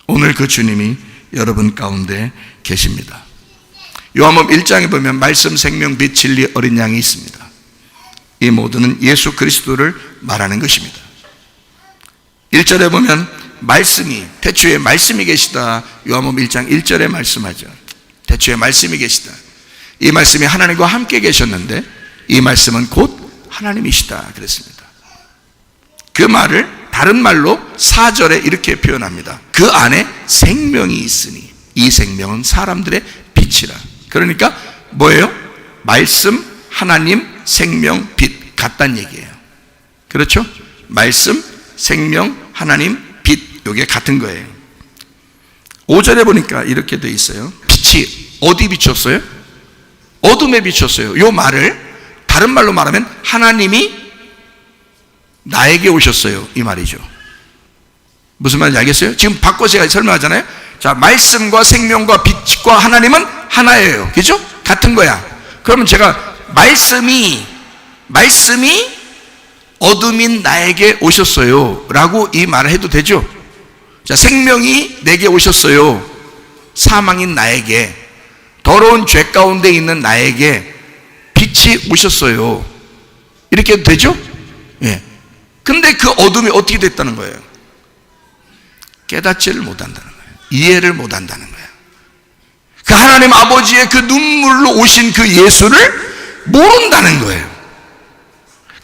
오늘 그 주님이 여러분 가운데 계십니다. 요한복음 1장에 보면 말씀, 생명, 빛, 진리, 어린 양이 있습니다. 이 모두는 예수 그리스도를 말하는 것입니다. 1절에 보면 말씀이, 태초에 말씀이 계시다. 요한복음 1장 1절에 말씀하죠. 태초에 말씀이 계시다. 이 말씀이 하나님과 함께 계셨는데 이 말씀은 곧 하나님이시다 그랬습니다. 그 말을 다른 말로 4절에 이렇게 표현합니다. 그 안에 생명이 있으니 이 생명은 사람들의 빛이라. 그러니까 뭐예요? 말씀, 하나님, 생명, 빛 같다는 얘기예요. 그렇죠? 말씀, 생명, 하나님, 빛 이게 같은 거예요. 5절에 보니까 이렇게 돼 있어요. 빛이 어디 비쳤어요? 어둠에 비쳤어요. 이 말을 다른 말로 말하면 하나님이 나에게 오셨어요 이 말이죠. 무슨 말인지 알겠어요? 지금 바꿔서 제가 설명하잖아요. 자, 말씀과 생명과 빛과 하나님은 하나예요. 그죠? 같은 거야. 그러면 제가 말씀이 어둠인 나에게 오셨어요 라고 이 말을 해도 되죠? 자, 생명이 내게 오셨어요. 사망인 나에게, 더러운 죄 가운데 있는 나에게 빛이 오셨어요. 이렇게 해도 되죠? 예. 근데 그 어둠이 어떻게 됐다는 거예요? 깨닫지를 못한다는 거예요. 이해를 못한다는 거예요. 그 하나님 아버지의 그 눈물로 오신 그 예수를 모른다는 거예요.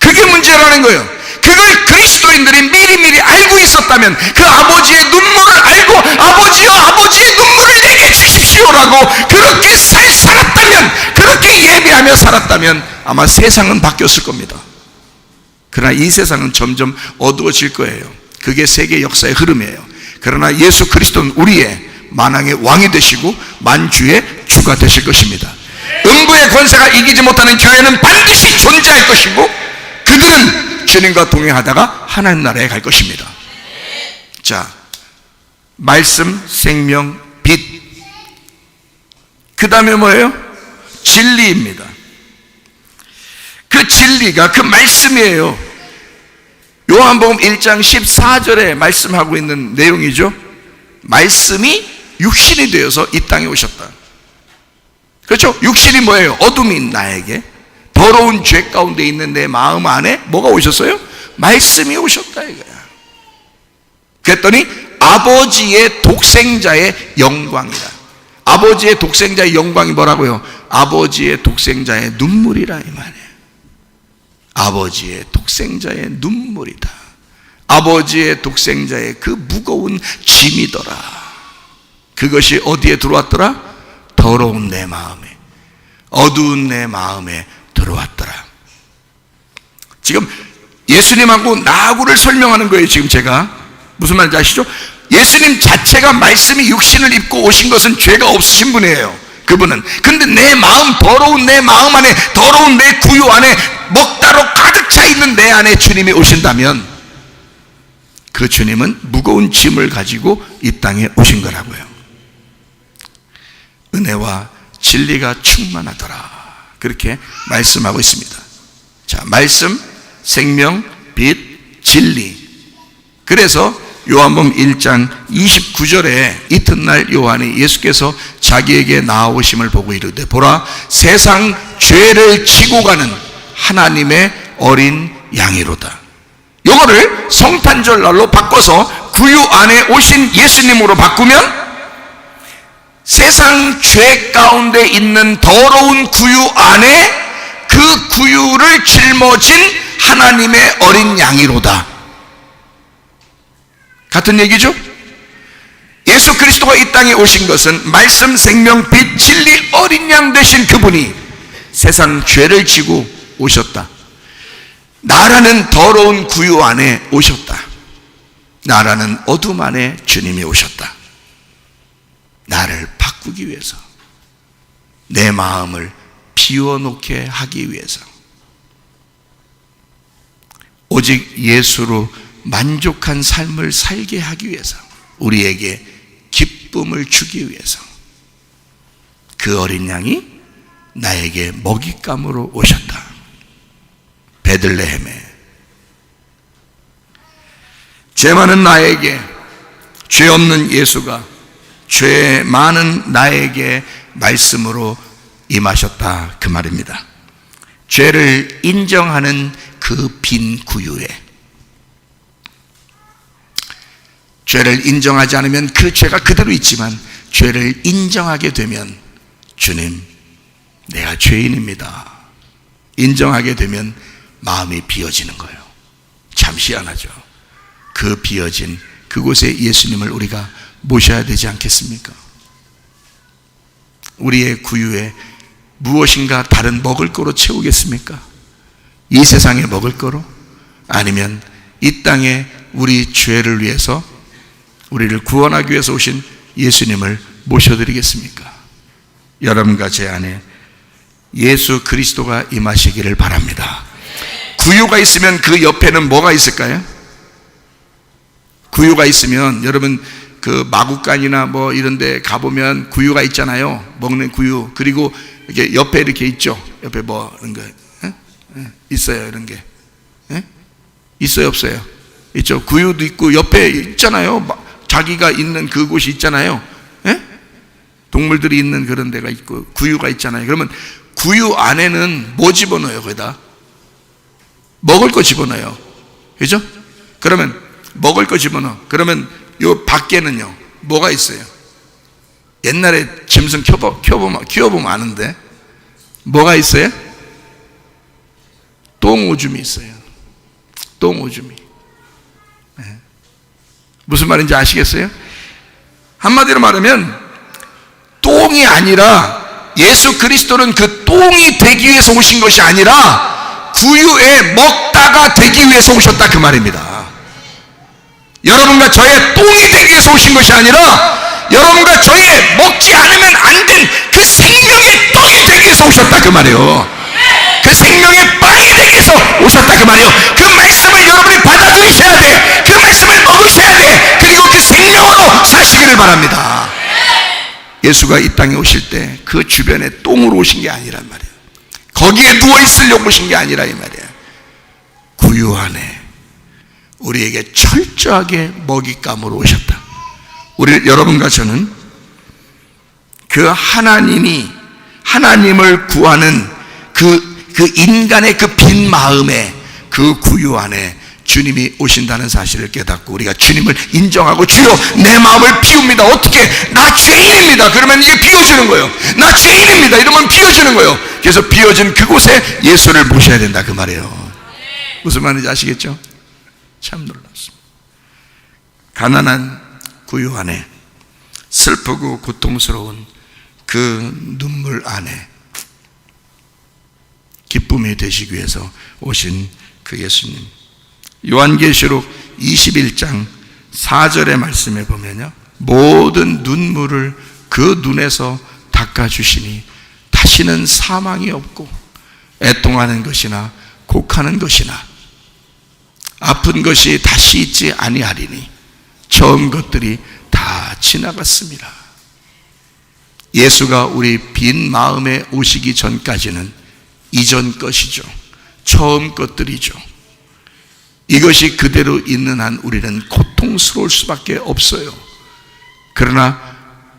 그게 문제라는 거예요. 그걸 그리스도인들이 미리미리 알고 있었다면 그 아버지의 눈물을 알고 아버지여 아버지의 눈물을 내게 주십시오라고 그렇게 살았다면, 그렇게 예배하며 살았다면 아마 세상은 바뀌었을 겁니다. 그러나 이 세상은 점점 어두워질 거예요. 그게 세계 역사의 흐름이에요. 그러나 예수 그리스도는 우리의 만왕의 왕이 되시고 만주의 주가 되실 것입니다. 음부의 권세가 이기지 못하는 교회는 반드시 존재할 것이고 그들은 주님과 동행하다가 하나님 나라에 갈 것입니다. 자, 말씀, 생명, 빛. 그 다음에 뭐예요? 진리입니다. 그 진리가 그 말씀이에요. 요한복음 1장 14절에 말씀하고 있는 내용이죠. 말씀이 육신이 되어서 이 땅에 오셨다. 그렇죠? 육신이 뭐예요? 어둠인 나에게, 더러운 죄 가운데 있는 내 마음 안에 뭐가 오셨어요? 말씀이 오셨다 이거야. 그랬더니 아버지의 독생자의 영광이라. 아버지의 독생자의 영광이 뭐라고요? 아버지의 독생자의 눈물이라 이 말이에요. 아버지의 독생자의 눈물이다. 아버지의 독생자의 그 무거운 짐이더라. 그것이 어디에 들어왔더라? 더러운 내 마음에, 어두운 내 마음에 들어왔더라. 지금 예수님하고 나하고를 설명하는 거예요. 지금 제가 무슨 말인지 아시죠? 예수님 자체가 말씀이 육신을 입고 오신 것은 죄가 없으신 분이에요. 그분은. 근데 내 마음, 더러운 내 마음 안에, 더러운 내 구유 안에, 먹다로 가득 차 있는 내 안에 주님이 오신다면 그 주님은 무거운 짐을 가지고 이 땅에 오신 거라고요. 은혜와 진리가 충만하더라. 그렇게 말씀하고 있습니다. 자, 말씀, 생명, 빛, 진리. 그래서 요한복음 1장 29절에 이튿날 요한이 예수께서 자기에게 나아오심을 보고 이르되 보라, 세상 죄를 지고 가는 하나님의 어린 양이로다. 요거를 성탄절날로 바꿔서 구유 안에 오신 예수님으로 바꾸면 세상 죄 가운데 있는 더러운 구유 안에 그 구유를 짊어진 하나님의 어린 양이로다. 같은 얘기죠? 예수 그리스도가 이 땅에 오신 것은 말씀, 생명, 빛, 진리 어린 양 되신 그분이 세상 죄를 지고 오셨다. 나라는 더러운 구유 안에 오셨다. 나라는 어둠 안에 주님이 오셨다. 나를 바꾸기 위해서, 내 마음을 비워놓게 하기 위해서, 오직 예수로 만족한 삶을 살게 하기 위해서, 우리에게 기쁨을 주기 위해서 그 어린 양이 나에게 먹잇감으로 오셨다. 베들레헴에 죄 많은 나에게, 죄 없는 예수가 죄 많은 나에게 말씀으로 임하셨다, 그 말입니다. 죄를 인정하는 그 빈 구유에, 죄를 인정하지 않으면 그 죄가 그대로 있지만 죄를 인정하게 되면 주님, 내가 죄인입니다, 인정하게 되면 마음이 비어지는 거예요. 참 희한하죠. 그 비어진 그곳에 예수님을 우리가 모셔야 되지 않겠습니까? 우리의 구유에 무엇인가 다른 먹을 거로 채우겠습니까? 이 세상에 먹을 거로? 아니면 이 땅에 우리 죄를 위해서, 우리를 구원하기 위해서 오신 예수님을 모셔드리겠습니까? 여러분과 제 안에 예수 그리스도가 임하시기를 바랍니다. 구유가 있으면 그 옆에는 뭐가 있을까요? 구유가 있으면, 여러분 그 마구간이나 뭐 이런 데 가보면 구유가 있잖아요. 먹는 구유. 그리고 이렇게 옆에 이렇게 있죠. 옆에 뭐 이런 거 있어요. 이런 게 있어요, 없어요? 있죠. 구유도 있고 옆에 있잖아요. 자기가 있는 그곳이 있잖아요. 동물들이 있는 그런 데가 있고 구유가 있잖아요. 그러면 구유 안에는 뭐 집어넣어요? 거기다 먹을 거 집어넣어요. 그죠? 그러면 먹을 거 집어넣어. 그러면 요 밖에는요 뭐가 있어요? 옛날에 짐승 키워보면 아는데 뭐가 있어요? 똥오줌이 있어요. 똥오줌이. 무슨 말인지 아시겠어요? 한마디로 말하면 똥이 아니라, 예수 그리스도는 그 똥이 되기 위해서 오신 것이 아니라 구유에 먹다가 되기 위해서 오셨다, 그 말입니다. 여러분과 저의 똥이 되기 위해서 오신 것이 아니라 여러분과 저의 먹지 않으면 안 된 그 생명의 떡이 되기 위해서 오셨다, 그 말이에요. 그 생명의 빵이 되기 위해서 오셨다, 그 말이에요. 그 말씀을 여러분이 받아들이셔야 돼. 그 말씀을 먹으셔야 돼. 그리고 그 생명으로 사시기를 바랍니다. 예수가 이 땅에 오실 때 그 주변에 똥으로 오신 게 아니란 말이에요. 거기에 누워있으려고 오신 게 아니라 이 말이에요. 구유 안에 우리에게 철저하게 먹잇감으로 오셨다. 여러분과 저는 그 하나님을 구하는 그 인간의 그 빈 마음에, 그 구유 안에 주님이 오신다는 사실을 깨닫고 우리가 주님을 인정하고, 주여 내 마음을 비웁니다. 어떻게? 나 죄인입니다. 그러면 이게 비워지는 거예요. 나 죄인입니다. 이러면 비워지는 거예요. 그래서 비워진 그곳에 예수를 모셔야 된다, 그 말이에요. 무슨 말인지 아시겠죠? 참 놀랍습니다. 가난한 구유 안에, 슬프고 고통스러운 그 눈물 안에 기쁨이 되시기 위해서 오신 그 예수님. 요한계시록 21장 4절의 말씀에 보면요, 모든 눈물을 그 눈에서 닦아주시니 다시는 사망이 없고 애통하는 것이나 곡하는 것이나 아픈 것이 다시 있지 아니하리니 처음 것들이 다 지나갔습니다. 예수가 우리 빈 마음에 오시기 전까지는 이전 것이죠. 처음 것들이죠. 이것이 그대로 있는 한 우리는 고통스러울 수밖에 없어요. 그러나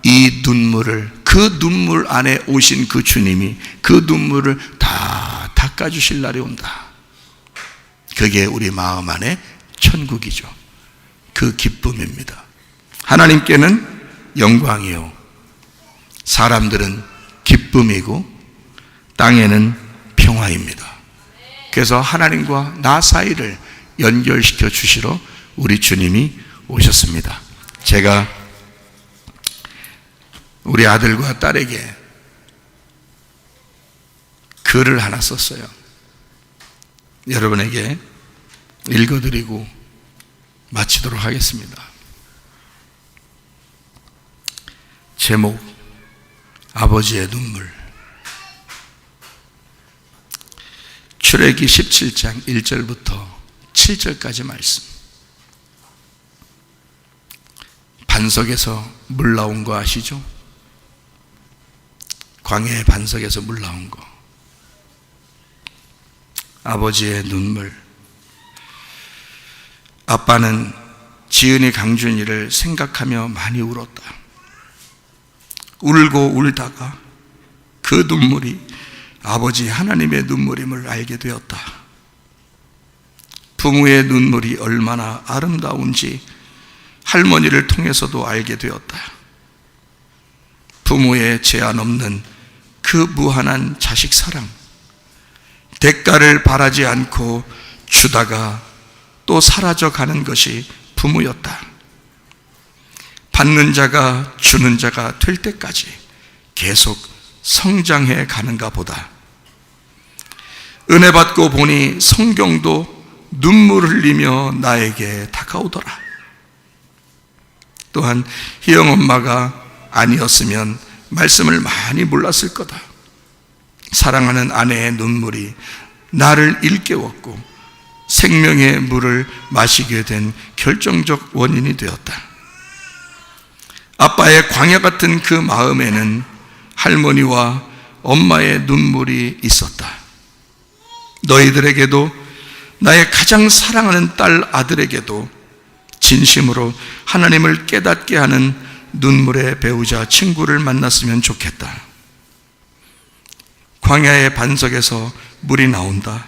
이 눈물을, 그 눈물 안에 오신 그 주님이 그 눈물을 다 닦아주실 날이 온다. 그게 우리 마음 안에 천국이죠. 그 기쁨입니다. 하나님께는 영광이요, 사람들은 기쁨이고 땅에는 평화입니다. 그래서 하나님과 나 사이를 연결시켜 주시러 우리 주님이 오셨습니다. 제가 우리 아들과 딸에게 글을 하나 썼어요. 여러분에게 읽어드리고 마치도록 하겠습니다. 제목, 아버지의 눈물. 출애기 17장 1절부터 7절까지 말씀. 반석에서 물 나온 거 아시죠? 광야의 반석에서 물 나온 거. 아버지의 눈물. 아빠는 지은이 강준이를 생각하며 많이 울었다. 울고 울다가 그 눈물이 아버지 하나님의 눈물임을 알게 되었다. 부모의 눈물이 얼마나 아름다운지 할머니를 통해서도 알게 되었다. 부모의 제한 없는 그 무한한 자식 사랑, 대가를 바라지 않고 주다가 또 사라져 가는 것이 부모였다. 받는 자가 주는 자가 될 때까지 계속 성장해 가는가 보다. 은혜 받고 보니 성경도 눈물 흘리며 나에게 다가오더라. 또한 희영 엄마가 아니었으면 말씀을 많이 몰랐을 거다. 사랑하는 아내의 눈물이 나를 일깨웠고 생명의 물을 마시게 된 결정적 원인이 되었다. 아빠의 광야 같은 그 마음에는 할머니와 엄마의 눈물이 있었다. 너희들에게도, 나의 가장 사랑하는 딸 아들에게도 진심으로 하나님을 깨닫게 하는 눈물의 배우자 친구를 만났으면 좋겠다. 광야의 반석에서 물이 나온다.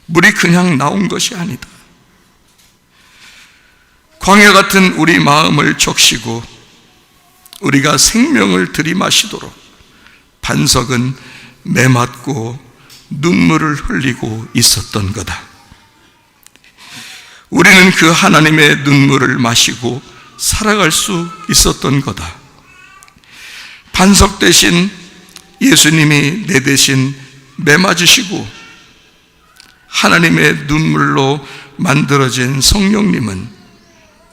물이 그냥 나온 것이 아니다. 광야 같은 우리 마음을 적시고 우리가 생명을 들이마시도록 반석은 메맞고 눈물을 흘리고 있었던 거다. 우리는 그 하나님의 눈물을 마시고 살아갈 수 있었던 거다. 반석 대신 예수님이 내 대신 메맞으시고 하나님의 눈물로 만들어진 성령님은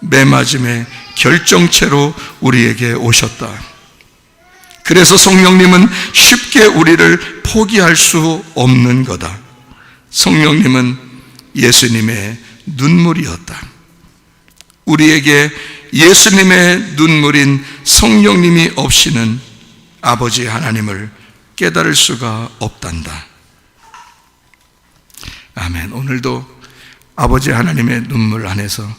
메맞음의 결정체로 우리에게 오셨다. 그래서 성령님은 쉽게 우리를 포기할 수 없는 거다. 성령님은 예수님의 눈물이었다. 우리에게 예수님의 눈물인 성령님이 없이는 아버지 하나님을 깨달을 수가 없단다. 아멘. 오늘도 아버지 하나님의 눈물 안에서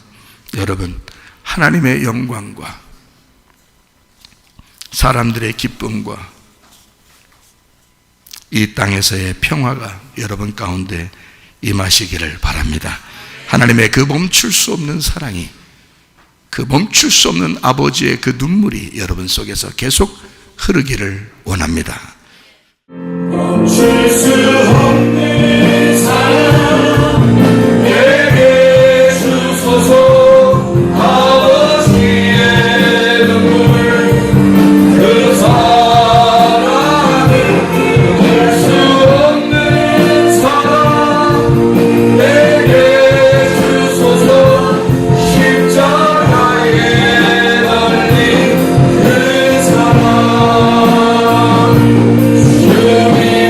여러분, 하나님의 영광과 사람들의 기쁨과 이 땅에서의 평화가 여러분 가운데 임하시기를 바랍니다. 하나님의 그 멈출 수 없는 사랑이, 그 멈출 수 없는 아버지의 그 눈물이 여러분 속에서 계속 흐르기를 원합니다. 멈출 수 없는 사랑 내게 주소서. 아버지의 눈물, 그 사랑을 끊을 수 없는 사랑 내게 주소서. 십자가에 달린 그 사랑 주님의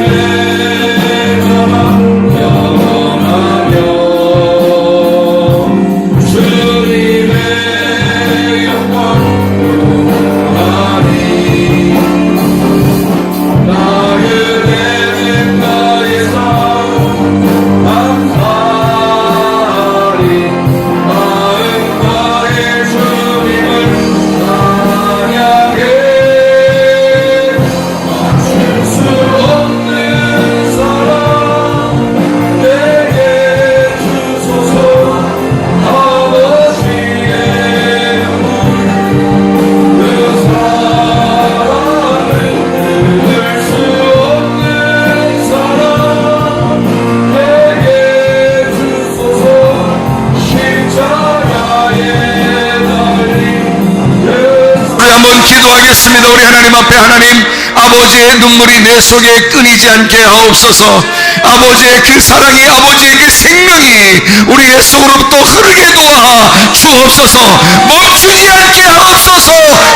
우리 하나님 앞에 하나님 아버지의 눈물이 내 속에 끊이지 않게 하옵소서. 아버지의 그 사랑이, 아버지의 그 생명이 우리의 속으로부터 흐르게 도와 주옵소서. 멈추지 않게 하옵소서.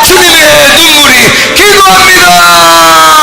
주님의 눈물이 기도합니다.